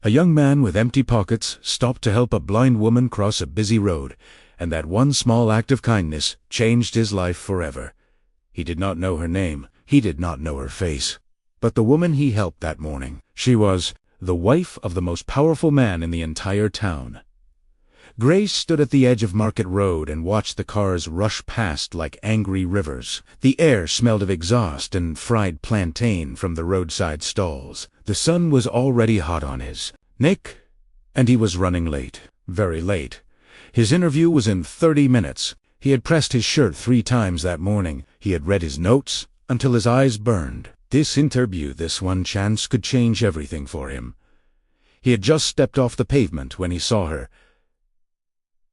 A young man with empty pockets stopped to help a blind woman cross a busy road, and that one small act of kindness changed his life forever. He did not know her name, he did not know her face. But the woman he helped that morning, she was the wife of the most powerful man in the entire town. Grace stood at the edge of Market Road and watched the cars rush past like angry rivers. The air smelled of exhaust and fried plantain from the roadside stalls. The sun was already hot on his neck, and he was running late, very late. His interview was in 30 minutes. He had pressed his shirt 3 times that morning. He had read his notes until his eyes burned. This interview, this one chance, could change everything for him. He had just stepped off the pavement when he saw her.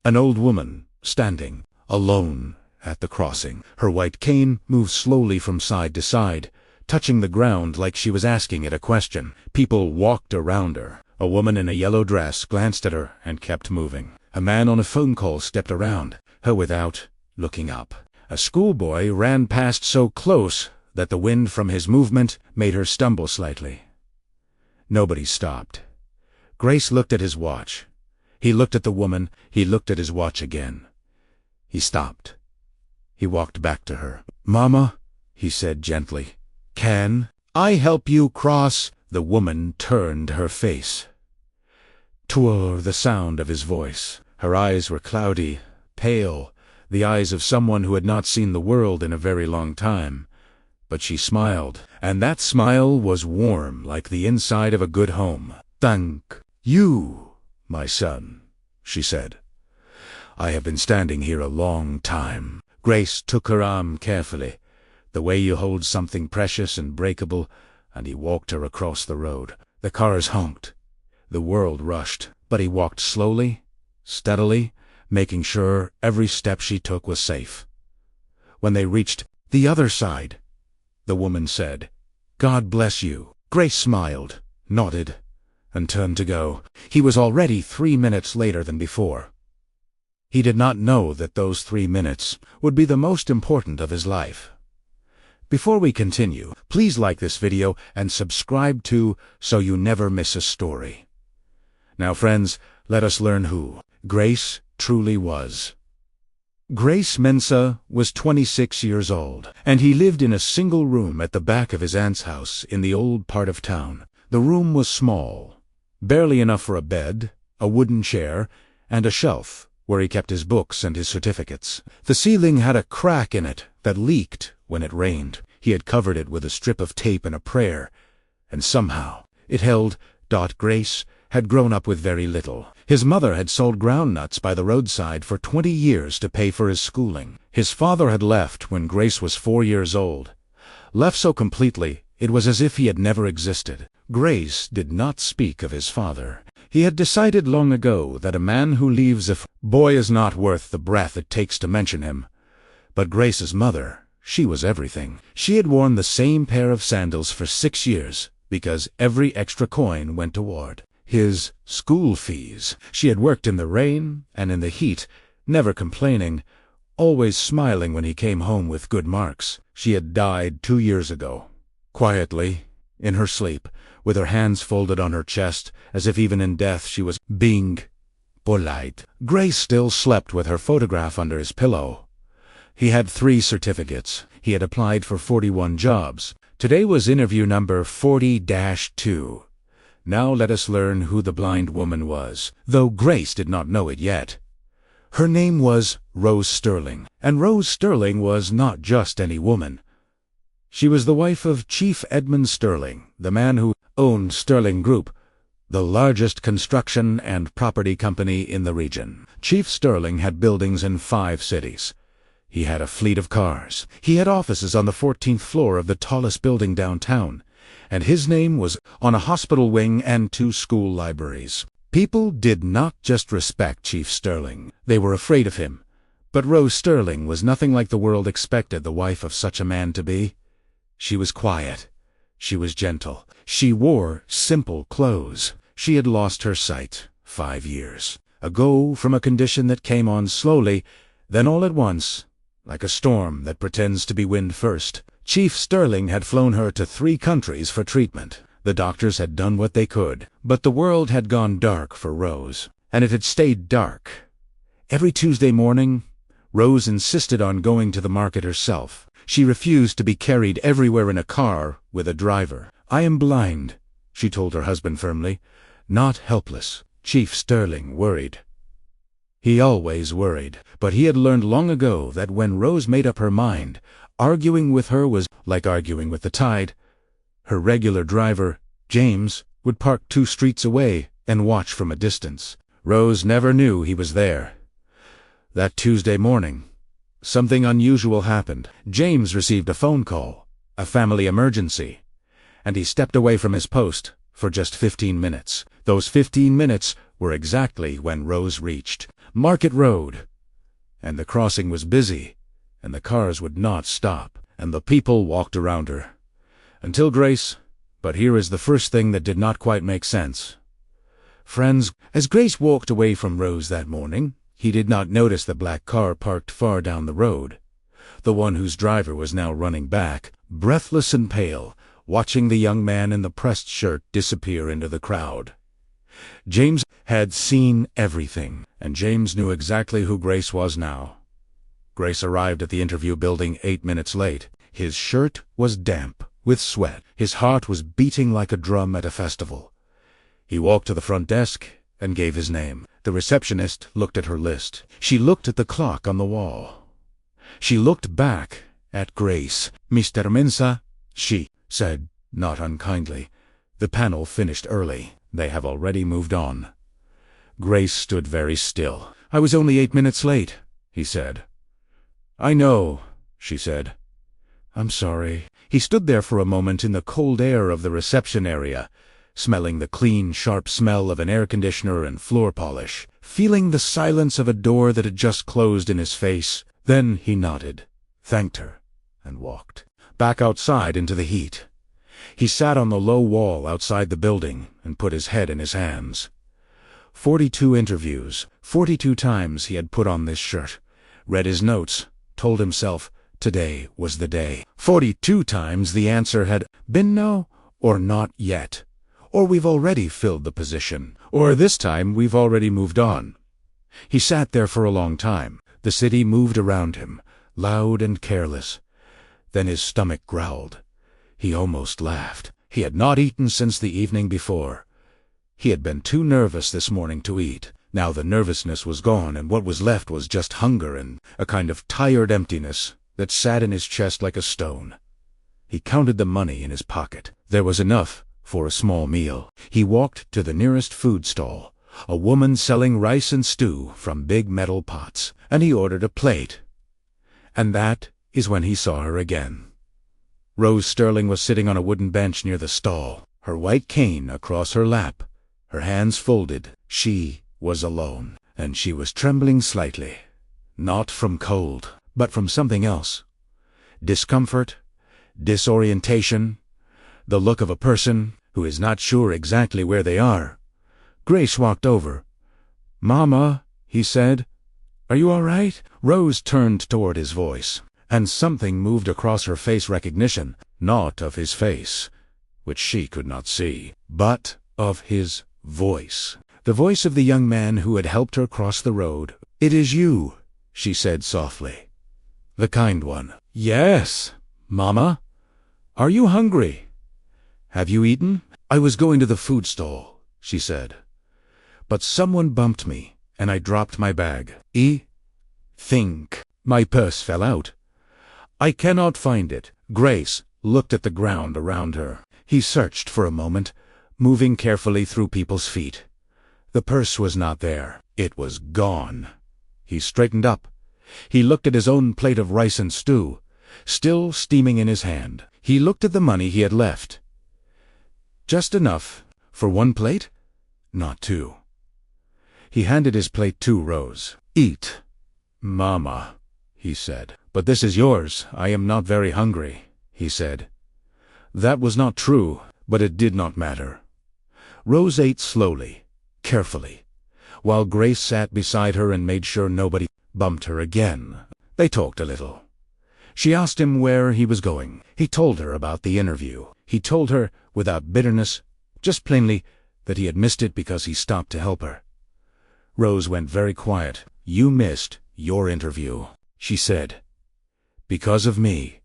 An old woman, standing, alone, at the crossing. Her white cane moved slowly from side to side, touching the ground like she was asking it a question. People walked around her. A woman in a yellow dress glanced at her and kept moving. A man on a phone call stepped around her without looking up. A schoolboy ran past so close that the wind from his movement made her stumble slightly. Nobody stopped. Grace looked at his watch. He looked at the woman. He looked at his watch again. He stopped. He walked back to her. "Mama," he said gently, "can I help you cross?" The woman turned her face toward the sound of his voice. Her eyes were cloudy, pale, the eyes of someone who had not seen the world in a very long time. But she smiled, and that smile was warm like the inside of a good home. "Thank you, my son," she said. "I have been standing here a long time." Grace took her arm carefully, the way you hold something precious and breakable, and he walked her across the road. The cars honked. The world rushed, but he walked slowly, steadily, making sure every step she took was safe. When they reached the other side, the woman said, "God bless you." Grace smiled, nodded, and turned to go. He was already 3 minutes later than before. He did not know that those 3 minutes would be the most important of his life. Before we continue, please like this video and subscribe too, so you never miss a story. Now friends, let us learn who Grace truly was. Grace Mensah was 26 years old, and he lived in a single room at the back of his aunt's house in the old part of town. The room was small, barely enough for a bed, a wooden chair, and a shelf where he kept his books and his certificates. The ceiling had a crack in it that leaked when it rained. He had covered it with a strip of tape and a prayer, and somehow it held. Grace had grown up with very little. His mother had sold groundnuts by the roadside for 20 years to pay for his schooling. His father had left when Grace was 4 years old. Left so completely, it was as if he had never existed. Grace did not speak of his father. He had decided long ago that a man who leaves a boy is not worth the breath it takes to mention him. But Grace's mother, she was everything. She had worn the same pair of sandals for 6 years, because every extra coin went toward his school fees. She had worked in the rain and in the heat, never complaining, always smiling when he came home with good marks. She had died 2 years ago, quietly, in her sleep, with her hands folded on her chest, as if even in death she was being polite. Grace still slept with her photograph under his pillow. He had 3 certificates. He had applied for 41 jobs. Today was interview number 40-2. Now let us learn who the blind woman was, though Grace did not know it yet. Her name was Rose Sterling, and Rose Sterling was not just any woman. She was the wife of Chief Edmund Sterling, the man who owned Sterling Group, the largest construction and property company in the region. Chief Sterling had buildings in 5 cities. He had a fleet of cars. He had offices on the 14th floor of the tallest building downtown, and his name was on a hospital wing and 2 school libraries. People did not just respect Chief Sterling. They were afraid of him. But Rose Sterling was nothing like the world expected the wife of such a man to be. She was quiet. She was gentle. She wore simple clothes. She had lost her sight 5 years ago from a condition that came on slowly, then all at once, like a storm that pretends to be wind first. Chief Sterling had flown her to 3 countries for treatment. The doctors had done what they could, but the world had gone dark for Rose, and it had stayed dark. Every Tuesday morning, Rose insisted on going to the market herself. She refused to be carried everywhere in a car with a driver. "I am blind," she told her husband firmly, "not helpless." Chief Sterling worried. He always worried, but he had learned long ago that when Rose made up her mind, arguing with her was like arguing with the tide. Her regular driver, James, would park 2 streets away and watch from a distance. Rose never knew he was there. That Tuesday morning, something unusual happened. James received a phone call, a family emergency, and he stepped away from his post for just 15 minutes. Those 15 minutes were exactly when Rose reached Market Road, and the crossing was busy, and the cars would not stop, and the people walked around her. Until Grace, but here is the first thing that did not quite make sense. Friends, as Grace walked away from Rose that morning, he did not notice the black car parked far down the road, the one whose driver was now running back, breathless and pale, watching the young man in the pressed shirt disappear into the crowd. James had seen everything, and James knew exactly who Grace was now. Grace arrived at the interview building 8 minutes late. His shirt was damp with sweat. His heart was beating like a drum at a festival. He walked to the front desk and gave his name. The receptionist looked at her list. She looked at the clock on the wall. She looked back at Grace. "Mr. Mensah," she said, not unkindly. "The panel finished early. They have already moved on." Grace stood very still. "I was only 8 minutes late," he said. "I know," she said. "I'm sorry." He stood there for a moment in the cold air of the reception area, smelling the clean, sharp smell of an air conditioner and floor polish, feeling the silence of a door that had just closed in his face. Then he nodded, thanked her, and walked back outside into the heat. He sat on the low wall outside the building and put his head in his hands. 42 interviews, 42 times he had put on this shirt, read his notes, told himself today was the day. 42 times the answer had been no, or not yet, or we've already filled the position, or this time we've already moved on. He sat there for a long time. The city moved around him, loud and careless. Then his stomach growled. He almost laughed. He had not eaten since the evening before. He had been too nervous this morning to eat. Now the nervousness was gone, and what was left was just hunger and a kind of tired emptiness that sat in his chest like a stone. He counted the money in his pocket. There was enough for a small meal. He walked to the nearest food stall, a woman selling rice and stew from big metal pots, and he ordered a plate. And that is when he saw her again. Rose Sterling was sitting on a wooden bench near the stall, her white cane across her lap, her hands folded. She was alone, and she was trembling slightly, not from cold, but from something else. Discomfort, disorientation, the look of a person who is not sure exactly where they are. Grace walked over. "Mama," he said, "are you all right?" Rose turned toward his voice, and something moved across her face, recognition, not of his face, which she could not see, but of his voice. The voice of the young man who had helped her cross the road. "It is you," she said softly. "The kind one." "Yes, Mama. Are you hungry? Have you eaten?" "I was going to the food stall," she said. "But someone bumped me, and I dropped my bag. Think my purse fell out. I cannot find it." Grace looked at the ground around her. He searched for a moment, moving carefully through people's feet. The purse was not there. It was gone. He straightened up. He looked at his own plate of rice and stew, still steaming in his hand. He looked at the money he had left. Just enough for one plate, not two. He handed his plate to Rose. "Eat, Mama," he said. "But this is yours. I am not very hungry," he said. That was not true, but it did not matter. Rose ate slowly, carefully, while Grace sat beside her and made sure nobody bumped her again. They talked a little. She asked him where he was going. He told her about the interview. He told her, without bitterness, just plainly, that he had missed it because he stopped to help her. Rose went very quiet. "You missed your interview," she said. "Because of me.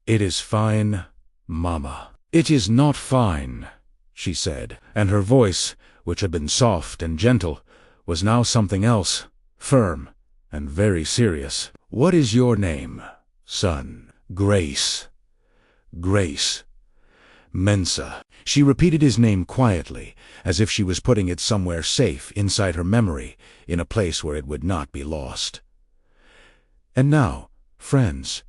It is fine, Mama." "It is not fine," she said, and her voice, which had been soft and gentle, was now something else, firm and very serious. "What is your name, son?" "Grace. Grace. Mensah." She repeated his name quietly, as if she was putting it somewhere safe inside her memory, in a place where it would not be lost. And now, friends,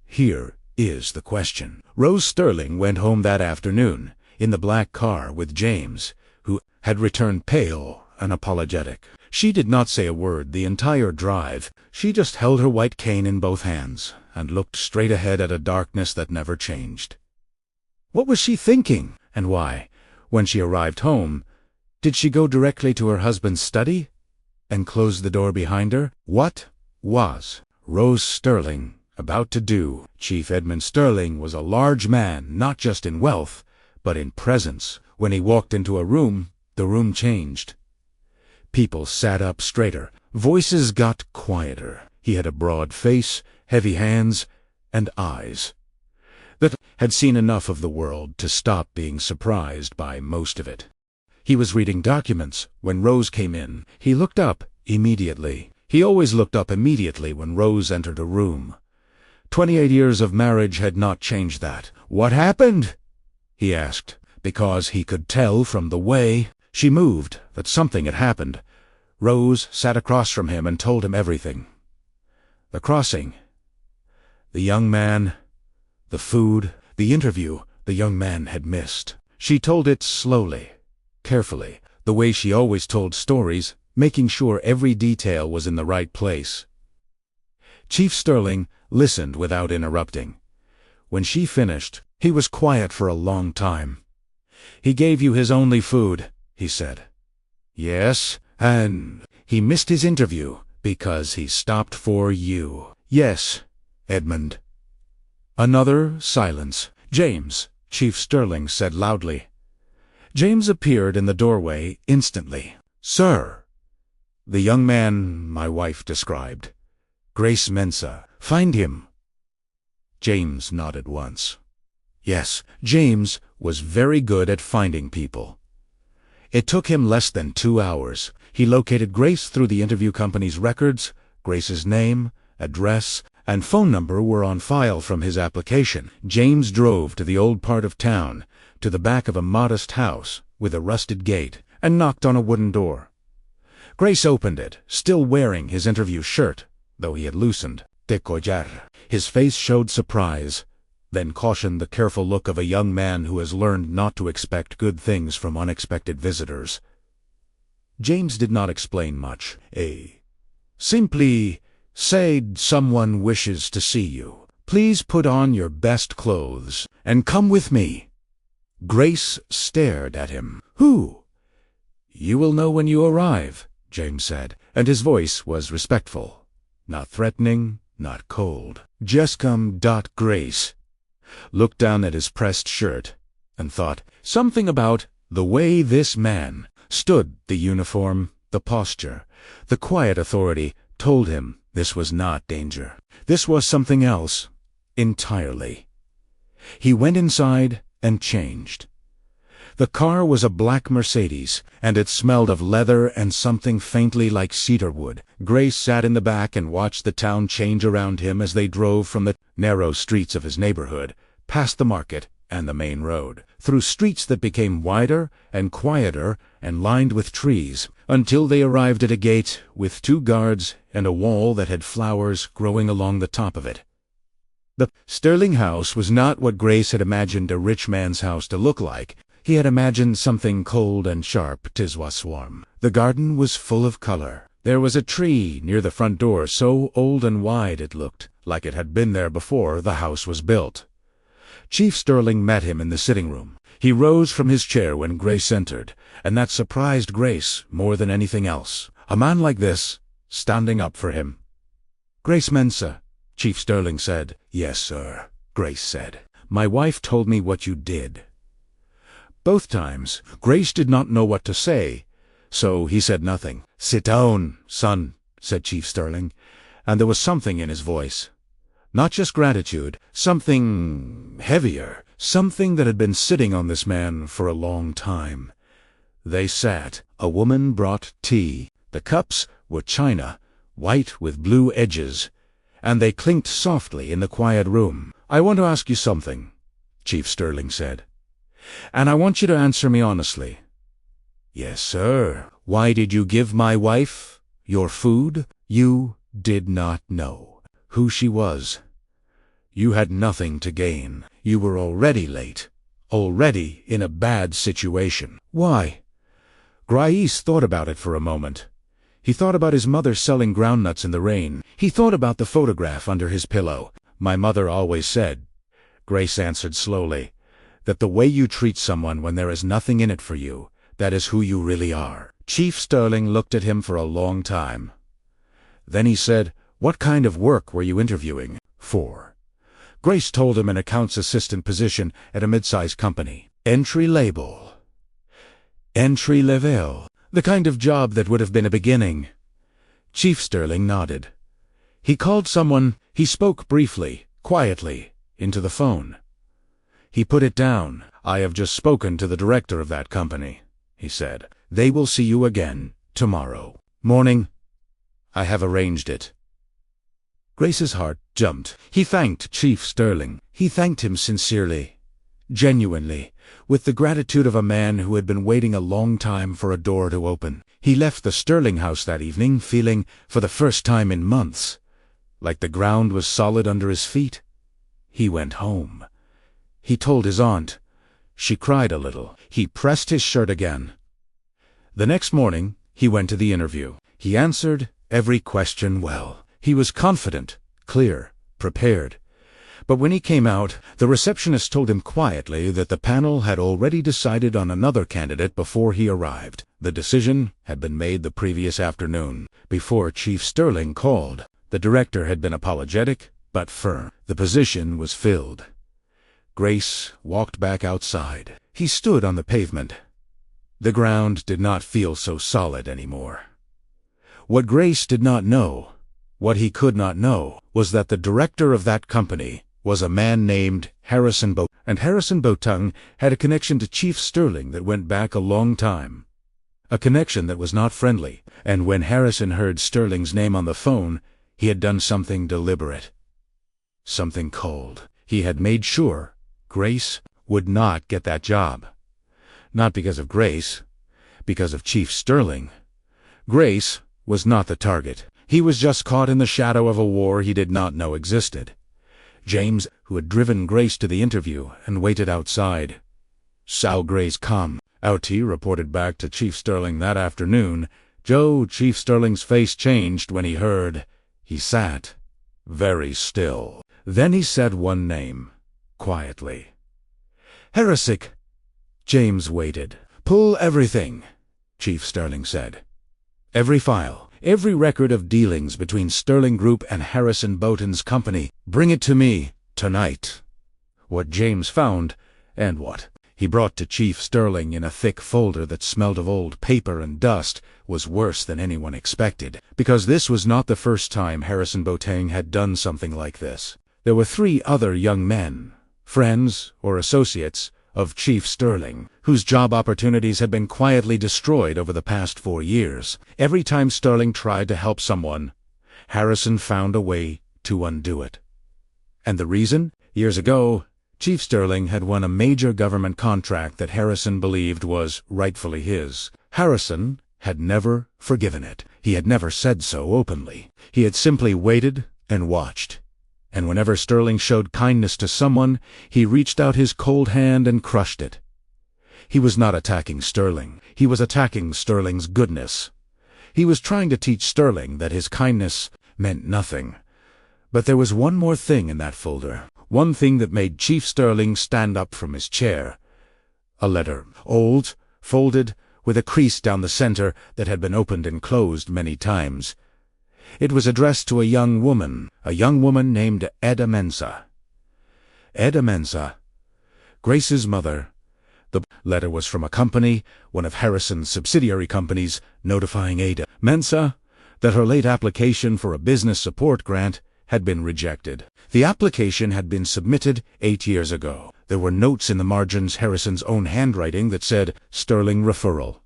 here is the question. Rose Sterling went home that afternoon, in the black car with James, who had returned pale and apologetic. She did not say a word the entire drive. She just held her white cane in both hands and looked straight ahead at a darkness that never changed. What was she thinking? And why, when she arrived home, did she go directly to her husband's study and close the door behind her? What was Rose Sterling about to do? Chief Edmund Sterling was a large man, not just in wealth, but in presence. When he walked into a room, the room changed. People sat up straighter. Voices got quieter. He had a broad face, heavy hands, and eyes that had seen enough of the world to stop being surprised by most of it. He was reading documents when Rose came in. He looked up immediately. He always looked up immediately when Rose entered a room. 28 years of marriage had not changed that. "What happened?" he asked, because he could tell from the way she moved that something had happened. Rose sat across from him and told him everything. The crossing, the young man, the food, the interview the young man had missed. She told it slowly, carefully, the way she always told stories, making sure every detail was in the right place. Chief Sterling listened without interrupting. When she finished, he was quiet for a long time. "He gave you his only food," he said. "Yes, and he missed his interview because he stopped for you." "Yes, Edmund." Another silence. "James," Chief Sterling said loudly. James appeared in the doorway instantly. "Sir." "The young man my wife described. Grace Mensah. Find him." James nodded once. Yes, James was very good at finding people. It took him less than 2 hours. He located Grace through the interview company's records. Grace's name, address, and phone number were on file from his application. James drove to the old part of town, to the back of a modest house with a rusted gate, and knocked on a wooden door. Grace opened it, still wearing his interview shirt, though he had loosened the collar. His face showed surprise, then caution, the careful look of a young man who has learned not to expect good things from unexpected visitors. James did not explain much. Simply said, "Someone wishes to see you. Please put on your best clothes and come with me." Grace stared at him. "Who?" "You will know when you arrive," James said, and his voice was respectful, not threatening, not cold. "Just come." Grace looked down at his pressed shirt and thought something about the way this man stood. The uniform, the posture, the quiet authority told him this was not danger. This was something else entirely. He went inside and changed. The car was a black Mercedes, and it smelled of leather and something faintly like cedar wood. Grace sat in the back and watched the town change around him as they drove from the narrow streets of his neighborhood, past the market and the main road, through streets that became wider and quieter and lined with trees, until they arrived at a gate with 2 guards and a wall that had flowers growing along the top of it. The Sterling house was not what Grace had imagined a rich man's house to look like. He had imagined something cold and sharp. 'Tis was warm. The garden was full of color. There was a tree near the front door, so old and wide it looked like it had been there before the house was built. Chief Sterling met him in the sitting room. He rose from his chair when Grace entered, and that surprised Grace more than anything else. A man like this, standing up for him. "Grace Mensah," Chief Sterling said. "Yes, sir," Grace said. "My wife told me what you did." Both times, Grace did not know what to say, so he said nothing. "Sit down, son," said Chief Sterling, and there was something in his voice. Not just gratitude, something heavier, something that had been sitting on this man for a long time. They sat. A woman brought tea. The cups were china, white with blue edges, and they clinked softly in the quiet room. "I want to ask you something," Chief Sterling said, "and I want you to answer me honestly." "Yes, sir." "Why did you give my wife your food?" "You did not know who she was. You had nothing to gain. You were already late, already in a bad situation." "Why?" Grace thought about it for a moment. He thought about his mother selling groundnuts in the rain. He thought about the photograph under his pillow. "My mother always said," Grace answered slowly, "that the way you treat someone when there is nothing in it for you, that is who you really are." Chief Sterling looked at him for a long time. Then he said, "What kind of work were you interviewing for?" Grace told him an accounts assistant position at a mid-sized company. Entry level, the kind of job that would have been a beginning. Chief Sterling nodded. He called someone. He spoke briefly, quietly, into the phone. He put it down. "I have just spoken to the director of that company," he said. "They will see you again tomorrow morning. I have arranged it." Grace's heart jumped. He thanked Chief Sterling. He thanked him sincerely, genuinely, with the gratitude of a man who had been waiting a long time for a door to open. He left the Sterling house that evening feeling, for the first time in months, like the ground was solid under his feet. He went home. He told his aunt. She cried a little. He pressed his shirt again. The next morning, he went to the interview. He answered every question well. He was confident, clear, prepared. But when he came out, the receptionist told him quietly that the panel had already decided on another candidate before he arrived. The decision had been made the previous afternoon, before Chief Sterling called. The director had been apologetic, but firm. The position was filled. Grace walked back outside. He stood on the pavement. The ground did not feel so solid anymore. What Grace did not know, what he could not know, was that the director of that company was a man named Harrison Boateng. And Harrison Boateng had a connection to Chief Sterling that went back a long time. A connection that was not friendly, and when Harrison heard Sterling's name on the phone, he had done something deliberate. Something cold. He had made sure Grace would not get that job. Not because of Grace, because of Chief Sterling. Grace was not the target. He was just caught in the shadow of a war he did not know existed. James, who had driven Grace to the interview and waited outside, saw Grace come. Outie reported back to Chief Sterling that afternoon. Chief Sterling's face changed when he heard. He sat, very still. Then he said one name, quietly. "Harrison." James waited. "Pull everything," Chief Sterling said. "Every file. Every record of dealings between Sterling Group and Harrison Boateng's company. Bring it to me, tonight." What James found, and what he brought to Chief Sterling in a thick folder that smelled of old paper and dust, was worse than anyone expected, because this was not the first time Harrison Boateng had done something like this. There were 3 other young men, friends or associates, of Chief Sterling, whose job opportunities had been quietly destroyed over the past 4 years. Every time Sterling tried to help someone, Harrison found a way to undo it. And the reason? Years ago, Chief Sterling had won a major government contract that Harrison believed was rightfully his. Harrison had never forgiven it. He had never said so openly. He had simply waited and watched. And whenever Sterling showed kindness to someone, he reached out his cold hand and crushed it. He was not attacking Sterling. He was attacking Sterling's goodness. He was trying to teach Sterling that his kindness meant nothing. But there was one more thing in that folder, one thing that made Chief Sterling stand up from his chair. A letter, old, folded, with a crease down the center that had been opened and closed many times. It was addressed to a young woman named Ada Mensah. Ada Mensah, Grace's mother. The letter was from a company, one of Harrison's subsidiary companies, notifying Ada Mensah that her late application for a business support grant had been rejected. The application had been submitted 8 years ago. There were notes in the margins, Harrison's own handwriting, that said, "Sterling referral."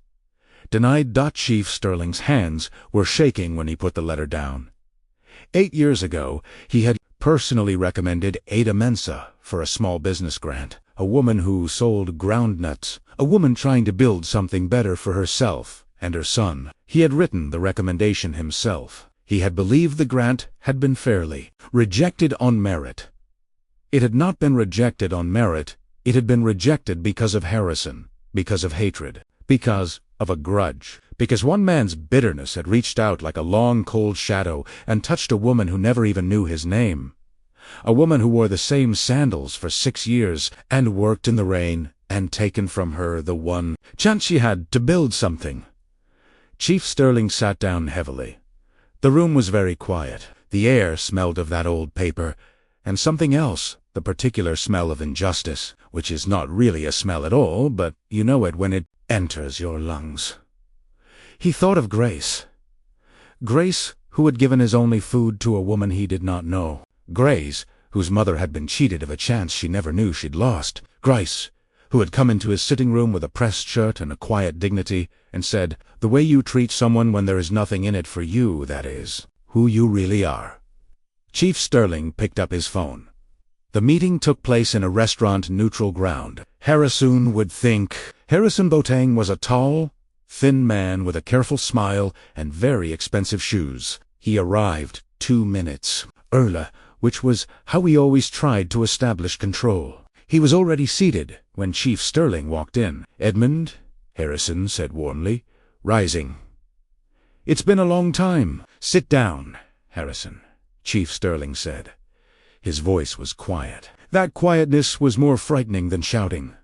Denied. Chief Sterling's hands were shaking when he put the letter down. 8 years ago, he had personally recommended Ada Mensah for a small business grant, a woman who sold groundnuts, a woman trying to build something better for herself and her son. He had written the recommendation himself. He had believed the grant had been fairly rejected on merit. It had not been rejected on merit. It had been rejected because of Harrison, because of hatred, because of a grudge, because one man's bitterness had reached out like a long, cold shadow and touched a woman who never even knew his name. A woman who wore the same sandals for 6 years and worked in the rain, and taken from her the one chance she had to build something. Chief Sterling sat down heavily. The room was very quiet. The air smelled of that old paper, and something else, the particular smell of injustice, which is not really a smell at all, but you know it when it enters your lungs. He thought of Grace. Grace, who had given his only food to a woman he did not know. Grace, whose mother had been cheated of a chance she never knew she'd lost. Grace, who had come into his sitting room with a pressed shirt and a quiet dignity, and said, "The way you treat someone when there is nothing in it for you, that is, who you really are." Chief Sterling picked up his phone. The meeting took place in a restaurant neutral ground. Harrison would think. Harrison Boateng was a tall, thin man with a careful smile and very expensive shoes. He arrived 2 minutes early, which was how he always tried to establish control. He was already seated when Chief Sterling walked in. "Edmund," Harrison said warmly, rising. "It's been a long time." "Sit down, Harrison," Chief Sterling said. His voice was quiet. That quietness was more frightening than shouting.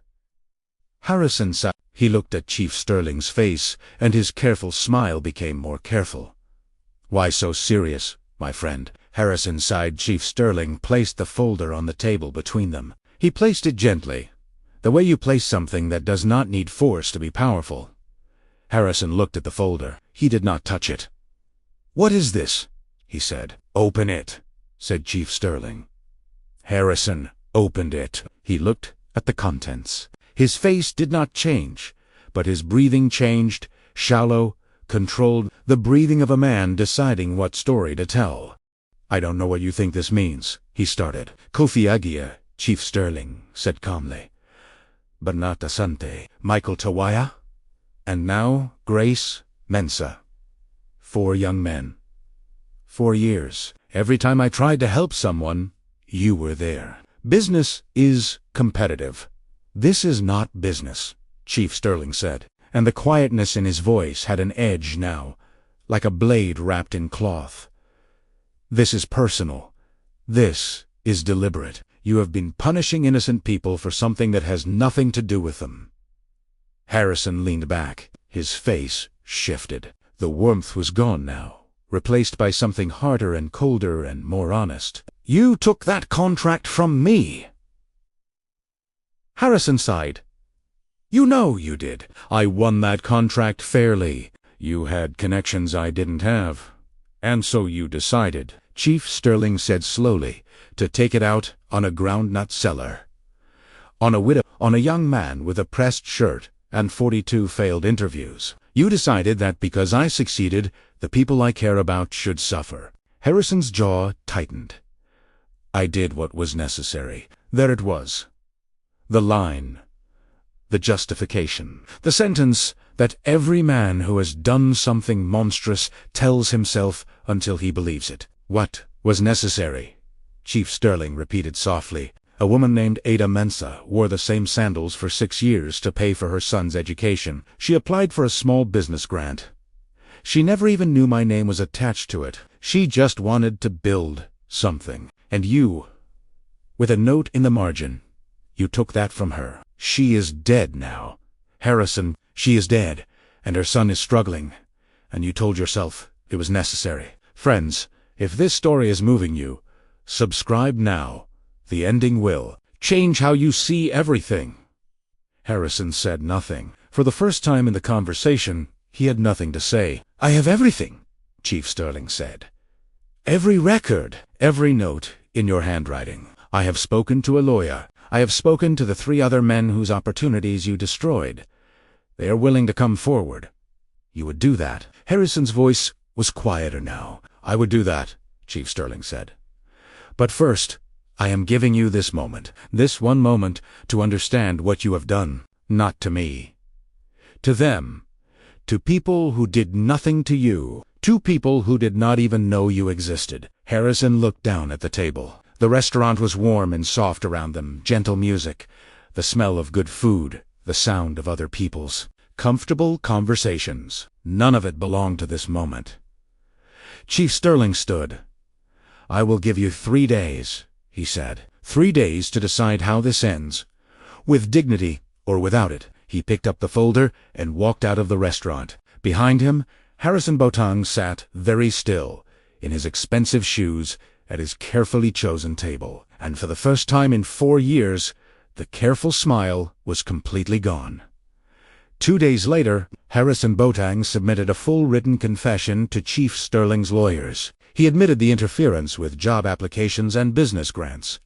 Harrison sat. He looked at Chief Sterling's face, and his careful smile became more careful. "Why so serious, my friend?" Harrison sighed. Chief Sterling placed the folder on the table between them. He placed it gently, the way you place something that does not need force to be powerful. Harrison looked at the folder. He did not touch it. "What is this?" he said. "Open it," said Chief Sterling. Harrison opened it. He looked at the contents. His face did not change, but his breathing changed, shallow, controlled, the breathing of a man deciding what story to tell. "I don't know what you think this means," he started. "Kofi Agia," Chief Sterling said calmly. "But not Asante. Michael Tawaya? And now Grace Mensah. 4 young men. 4 years. Every time I tried to help someone, you were there. Business is competitive. This is not business," Chief Sterling said, and the quietness in his voice had an edge now, like a blade wrapped in cloth. "This is personal. This is deliberate. You have been punishing innocent people for something that has nothing to do with them." Harrison leaned back. His face shifted. The warmth was gone now, replaced by something harder and colder and more honest. "You took that contract from me." Harrison sighed. "You know you did. I won that contract fairly. You had connections I didn't have. And so you decided," Chief Sterling said slowly, "to take it out on a groundnut seller. On a widow, on a young man with a pressed shirt and 42 failed interviews. You decided that because I succeeded, the people I care about should suffer." Harrison's jaw tightened. "I did what was necessary." There it was. The line. The justification. The sentence that every man who has done something monstrous tells himself until he believes it. "What was necessary?" Chief Sterling repeated softly. "A woman named Ada Mensah wore the same sandals for 6 years to pay for her son's education. She applied for a small business grant. She never even knew my name was attached to it. She just wanted to build something. And you, with a note in the margin, you took that from her. She is dead now. Harrison, she is dead, and her son is struggling. And you told yourself it was necessary. Friends, if this story is moving you, subscribe now. The ending will change how you see everything." Harrison said nothing. For the first time in the conversation, he had nothing to say. "I have everything," Chief Sterling said. "Every record, every note in your handwriting. I have spoken to a lawyer. I have spoken to the 3 other men whose opportunities you destroyed. They are willing to come forward. You would do that." Harrison's voice was quieter now. "I would do that," Chief Sterling said. "But first, I am giving you this moment, this one moment, to understand what you have done, not to me. To them, to people who did nothing to you, to people who did not even know you existed." Harrison looked down at the table. The restaurant was warm and soft around them, gentle music, the smell of good food, the sound of other people's comfortable conversations. None of it belonged to this moment. Chief Sterling stood. "I will give you 3 days," he said. 3 days to decide how this ends, with dignity or without it. He picked up the folder and walked out of the restaurant. Behind him, Harrison Boateng sat very still, in his expensive shoes, at his carefully chosen table. And for the first time in 4 years, the careful smile was completely gone. 2 days later, Harrison Boateng submitted a full written confession to Chief Sterling's lawyers. He admitted the interference with job applications and business grants.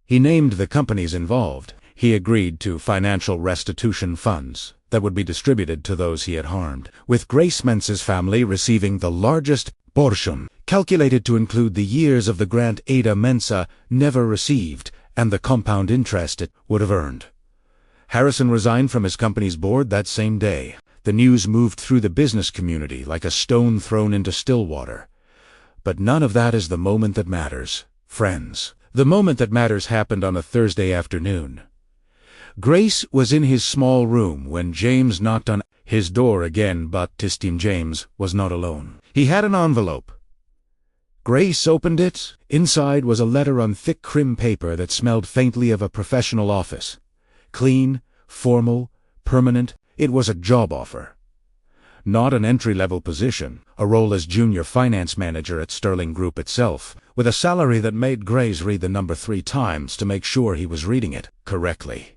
He named the companies involved. He agreed to financial restitution funds that would be distributed to those he had harmed, with Grace Mensah's family receiving the largest portion, calculated to include the years of the grant Ada Mensah never received and the compound interest it would have earned. Harrison resigned from his company's board that same day. The news moved through the business community like a stone thrown into still water. But none of that is the moment that matters, friends. The moment that matters happened on a Thursday afternoon. Grace was in his small room when James knocked on his door again, but Tistim James was not alone. He had an envelope. Grace opened it. Inside was a letter on thick crim paper that smelled faintly of a professional office. Clean, formal, permanent. It was a job offer. Not an entry-level position, a role as junior finance manager at Sterling Group itself, with a salary that made Grace read the number 3 times to make sure he was reading it correctly.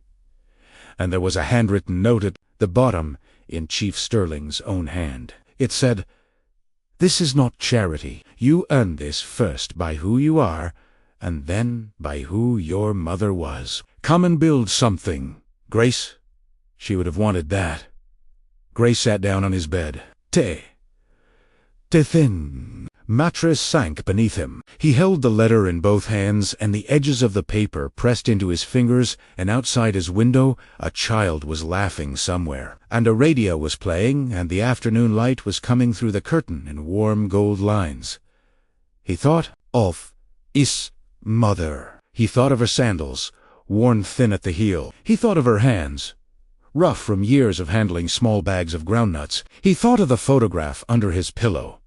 And there was a handwritten note at the bottom in Chief Sterling's own hand. It said, "This is not charity. You earned this first by who you are, and then by who your mother was. Come and build something, Grace." She would have wanted that. Grace sat down on his bed. Te thin. Mattress sank beneath him. He held the letter in both hands, and the edges of the paper pressed into his fingers, and outside his window a child was laughing somewhere, and a radio was playing, and the afternoon light was coming through the curtain in warm gold lines. He thought of his mother. He thought of her sandals, worn thin at the heel. He thought of her hands, rough from years of handling small bags of groundnuts. He thought of the photograph under his pillow.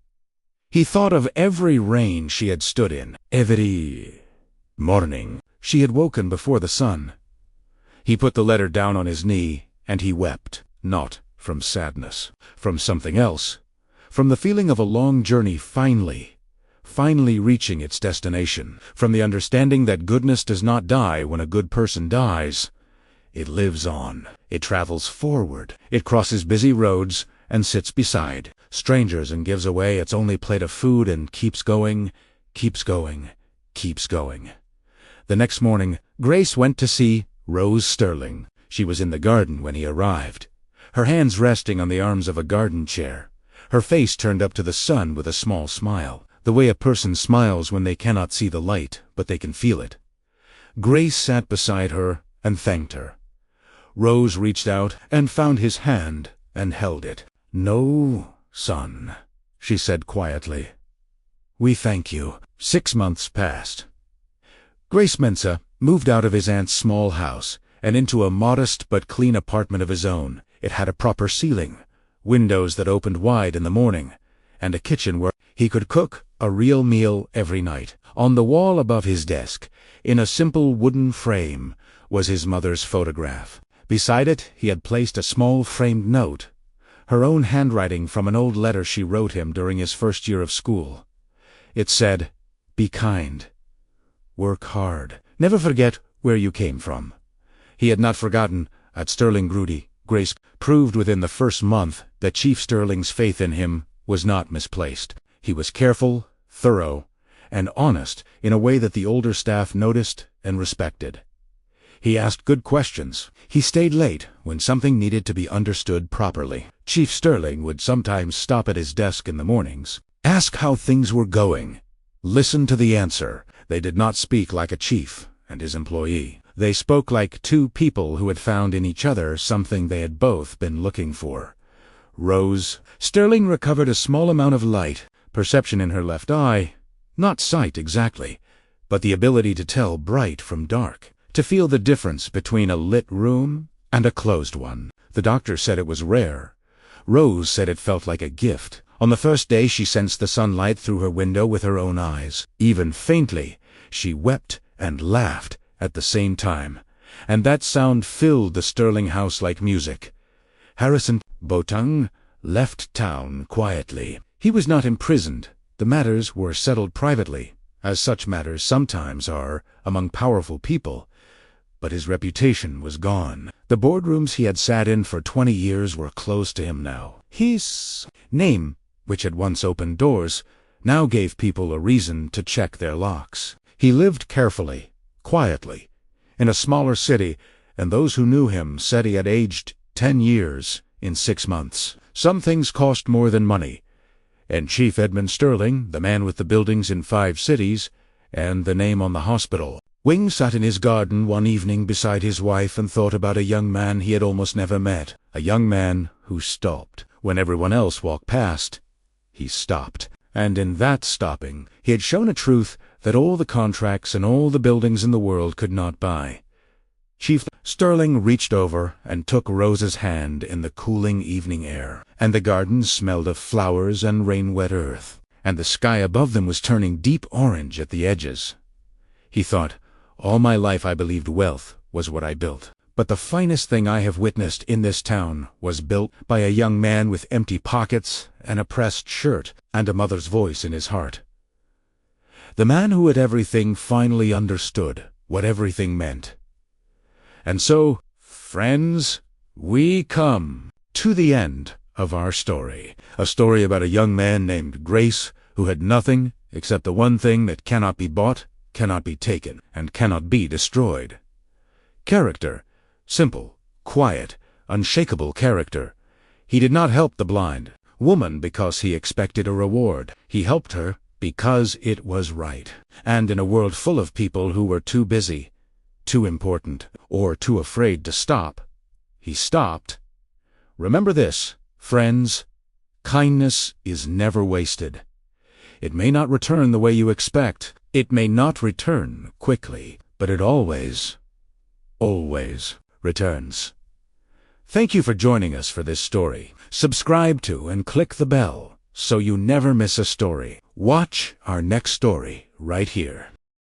He thought of every rain she had stood in, every morning she had woken before the sun. He put the letter down on his knee, and he wept, not from sadness, from something else, from the feeling of a long journey finally reaching its destination, from the understanding that goodness does not die when a good person dies. It lives on. It travels forward. It crosses busy roads and sits beside strangers and gives away its only plate of food and keeps going, keeps going, keeps going. The next morning, Grace went to see Rose Sterling. She was in the garden when he arrived, her hands resting on the arms of a garden chair, her face turned up to the sun with a small smile, the way a person smiles when they cannot see the light, but they can feel it. Grace sat beside her and thanked her. Rose reached out and found his hand and held it. "No, son," she said quietly. "We thank you." 6 months passed. Grace Mensah moved out of his aunt's small house and into a modest but clean apartment of his own. It had a proper ceiling, windows that opened wide in the morning, and a kitchen where he could cook a real meal every night. On the wall above his desk, in a simple wooden frame, was his mother's photograph. Beside it he had placed a small framed note. her own handwriting from an old letter she wrote him during his first year of school. It said, "Be kind. Work hard. Never forget where you came from." He had not forgotten. At Sterling Grudy, Grace proved within the first month that Chief Sterling's faith in him was not misplaced. He was careful, thorough, and honest in a way that the older staff noticed and respected. He asked good questions. He stayed late when something needed to be understood properly. Chief Sterling would sometimes stop at his desk in the mornings, ask how things were going, listen to the answer. They did not speak like a chief and his employee. They spoke like two people who had found in each other something they had both been looking for. Rose. Sterling recovered a small amount of light, perception in her left eye, not sight exactly, but the ability to tell bright from dark, to feel the difference between a lit room and a closed one. The doctor said it was rare. Rose said it felt like a gift. On the first day she sensed the sunlight through her window with her own eyes. Even faintly, she wept and laughed at the same time, and that sound filled the Sterling house like music. Harrison Botung left town quietly. He was not imprisoned. The matters were settled privately, as such matters sometimes are among powerful people. But his reputation was gone. The boardrooms he had sat in for 20 years were closed to him now. His name, which had once opened doors, now gave people a reason to check their locks. He lived carefully, quietly, in a smaller city, and those who knew him said he had aged 10 years in 6 months. Some things cost more than money, and Chief Edmund Sterling, the man with the buildings in 5 cities, and the name on the hospital. Wing sat in his garden one evening beside his wife and thought about a young man he had almost never met, a young man who stopped. When everyone else walked past, he stopped. And in that stopping, he had shown a truth that all the contracts and all the buildings in the world could not buy. Chief Sterling reached over and took Rose's hand in the cooling evening air, and the garden smelled of flowers and rain-wet earth, and the sky above them was turning deep orange at the edges. He thought, all my life I believed wealth was what I built, but the finest thing I have witnessed in this town was built by a young man with empty pockets and a pressed shirt and a mother's voice in his heart. The man who had everything finally understood what everything meant. And so, friends, we come to the end of our story. A story about a young man named Grace who had nothing except the one thing that cannot be bought, cannot be taken, and cannot be destroyed. Character. Simple, quiet, unshakable character. He did not help the blind woman because he expected a reward. He helped her because it was right. And in a world full of people who were too busy, too important, or too afraid to stop, he stopped. Remember this, friends, kindness is never wasted. It may not return the way you expect. It may not return quickly, but it always returns. Thank you for joining us for this story. Subscribe to and click the bell so you never miss a story. Watch our next story right here.